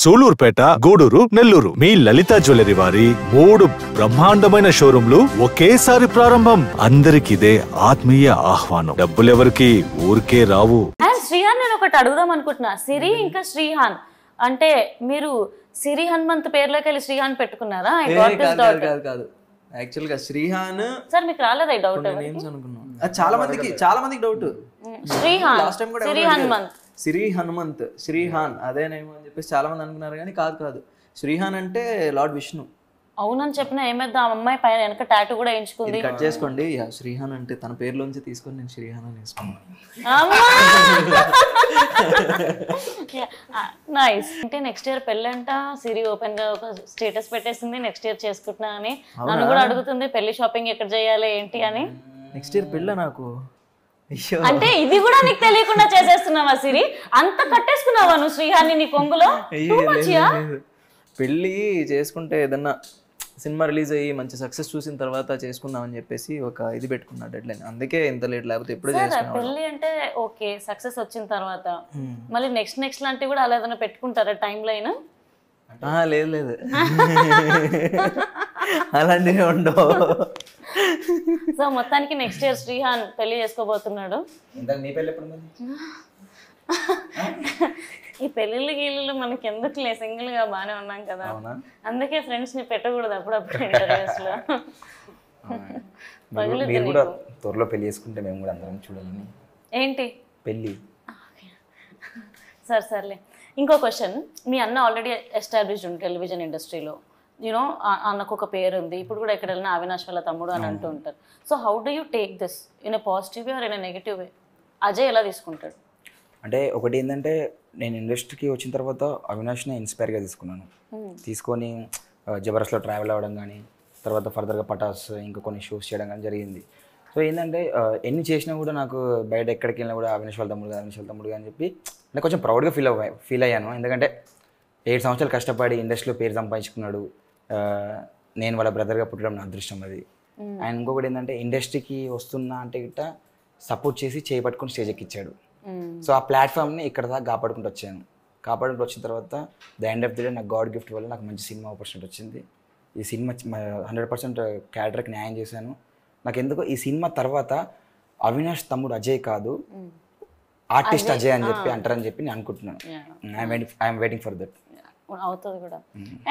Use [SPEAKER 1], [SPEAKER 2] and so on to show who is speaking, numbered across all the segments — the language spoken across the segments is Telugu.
[SPEAKER 1] సూలూరుపేట, గూడూరు, నెల్లూరు. మీ లలిత జ్యువెలరీ వారి 3 బ్రహ్మాండమైన షోరూంలు ఒకేసారి ప్రారంభం. అందరికిదే ఆత్మీయ ఆహ్వానం. డబ్బులెవరికి ఊరికే రావు.
[SPEAKER 2] శ్రీహాన్ నేను ఒకటి అడుగుదాం అనుకుంటున్నా. సిరి ఇంకా శ్రీహాన్ అంటే మీరు సిరి హనుమంత్ పేర్లోకి వెళ్ళి శ్రీహాన్ పెట్టుకున్నారా?
[SPEAKER 3] కాదు యాక్చువల్ గా శ్రీహాన్
[SPEAKER 2] సార్ మీకు రాలేదా ఈ డౌట్?
[SPEAKER 3] చాలా మందికి డౌట్.
[SPEAKER 2] శ్రీహాన్
[SPEAKER 3] లాస్ట్ టైం కూడా
[SPEAKER 2] సిరి హనుమంత్
[SPEAKER 3] శ్రీహాన్ అదేనేమో అని చెప్పేసి చాలా మంది అనుకున్నారు కానీ కాదు. శ్రీహాన్ అంటే లార్డ్ విష్ణు.
[SPEAKER 2] అవునని చెప్పిన ఏమైద్దాం, ఆ అమ్మాయి పైన వెనక టాటూ కూడా వేయించుకుంది.
[SPEAKER 3] కట్ చేసుకోండి. శ్రీహాన్ అంటే తన పేరులోంచి తీసుకొని నేను శ్రీహాన్ అని వేసుకున్నాను.
[SPEAKER 2] నైస్. అంటే నెక్స్ట్ ఇయర్ పెళ్ళంట. సిరి ఓపెన్ గా ఒక స్టేటస్ పెట్టేసింది నెక్స్ట్ ఇయర్ చేసుకుంటున్నా అని. నన్ను కూడా అడుగుతుంది పెళ్లి షాపింగ్ ఎక్కడ చేయాలి ఏంటి అని.
[SPEAKER 3] నెక్స్ట్ ఇయర్ పెళ్ళ నాకు.
[SPEAKER 2] అంటే ఇది కూడా నీకు తెలియకుండా చేసేస్తున్నావా సిరి? అంత కట్టేసుకున్నావా నువ్వు శ్రీహాన్ని నీ కొంగులో?
[SPEAKER 3] పెళ్ళి చేసుకుంటే ఏదన్నా సినిమా రిలీజ్ అయ్యి మంచి సక్సెస్ చూసిన తర్వాత చేసుకుందాం అని చెప్పేసి ఒక ఇది పెట్టుకున్నా డెడ్ లైన్. అందుకే ఇంత లేట్, లేకపోతే ఎప్పుడు చేసుకున్నాను.
[SPEAKER 2] పెళ్లి అంటే ఓకే సక్సెస్ వచ్చిన తర్వాత మళ్ళీ నెక్స్ట్ లాంటివి కూడా అలా ఏదైనా పెట్టుకుంటారా టైం లైన్?
[SPEAKER 3] లేదు అలాంటివి ఉండవు.
[SPEAKER 2] సో మొత్తానికి నెక్స్ట్ ఇయర్ శ్రీహాన్ పెళ్లి చేసుకోబోతున్నాడు. ఈ పెళ్ళిళ్ళు గీళ్ళు మనకి ఎందుకులే, సింగిల్ గా బానే ఉన్నాం కదా, అందుకే ఫ్రెండ్స్ ని పెట్టకూడదు అప్పుడప్పుడు ఇంటర్వ్యూస్ లో.
[SPEAKER 4] మీరు కూడా త్వరలో పెళ్లి చేసుకుంటే మేము కూడా అందరం చూడాలని.
[SPEAKER 2] ఏంటి
[SPEAKER 4] పెళ్ళి?
[SPEAKER 2] సర్లే. ఇంకో క్వశ్చన్. మీ అన్న ఆల్రెడీ ఎస్టాబ్లిష్డ్ టెలివిజన్ ఇండస్ట్రీలో, యూనో అన్నకు ఒక పేరు ఉంది. ఇప్పుడు కూడా ఎక్కడ వెళ్ళినా అవినాష్ వాళ్ళ తమ్ముడు అని అంటూ ఉంటారు. So how do you take this in a positive way or in a negative way? Ajay ఎలా తీసుకుంటాడు?
[SPEAKER 4] అంటే ఒకటి ఏంటంటే నేను ఇండస్ట్రీకి వచ్చిన తర్వాత అవినాష్ని ఇన్స్పైర్గా తీసుకొని జబర్దస్త్లో ట్రావెల్ అవ్వడం కానీ, తర్వాత ఫర్దర్గా పటాస్ ఇంకా కొన్ని షోస్ చేయడం కానీ జరిగింది. సో ఏంటంటే ఎన్ని చేసినా కూడా నాకు బయట ఎక్కడికి వెళ్ళినా కూడా అవినాష్ వాళ్ళ తమ్ముడు అని చెప్పి నాకు కొంచెం ప్రౌడ్గా ఫీల్ అయ్యాను. ఎందుకంటే 7 సంవత్సరాలు కష్టపడి ఇండస్ట్రీలో పేరు సంపాదించుకున్నాడు. నేను వాళ్ళ బ్రదర్గా పుట్టడం నా అదృష్టం అది. అండ్ ఇంకొకటి ఏంటంటే ఇండస్ట్రీకి వస్తున్నా అంటే గిట్ట సపోర్ట్ చేసి చేయబట్టుకొని స్టేజ్ ఎక్కిచ్చాడు. సో ఆ ప్లాట్ఫామ్ని ఇక్కడ దాకా కాపాడుకుంటూ వచ్చిన తర్వాత the end of the day నాకు గాడ్ గిఫ్ట్ వల్ల నాకు మంచి సినిమా ఆపర్చునిటీ వచ్చింది. ఈ సినిమా 100% క్యారెక్టర్కి న్యాయం చేశాను. నాకు ఎందుకో ఈ సినిమా తర్వాత అవినాష్ తమ్ముడు అజయ్ కాదు, ఆర్టిస్ట్ అజయ్ అని చెప్పి అంటారని చెప్పి నేను అనుకుంటున్నాను. I'm waiting for that.
[SPEAKER 2] అవుతుంది కూడా.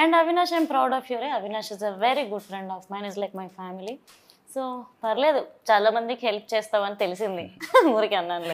[SPEAKER 2] And Avinash I'm proud of your. Avinash is a very good friend of mine, is like my family. So పర్లేదు, చాలా మందికి హెల్ప్ చేస్తావని తెలిసింది, ఊరికి అన్నాను.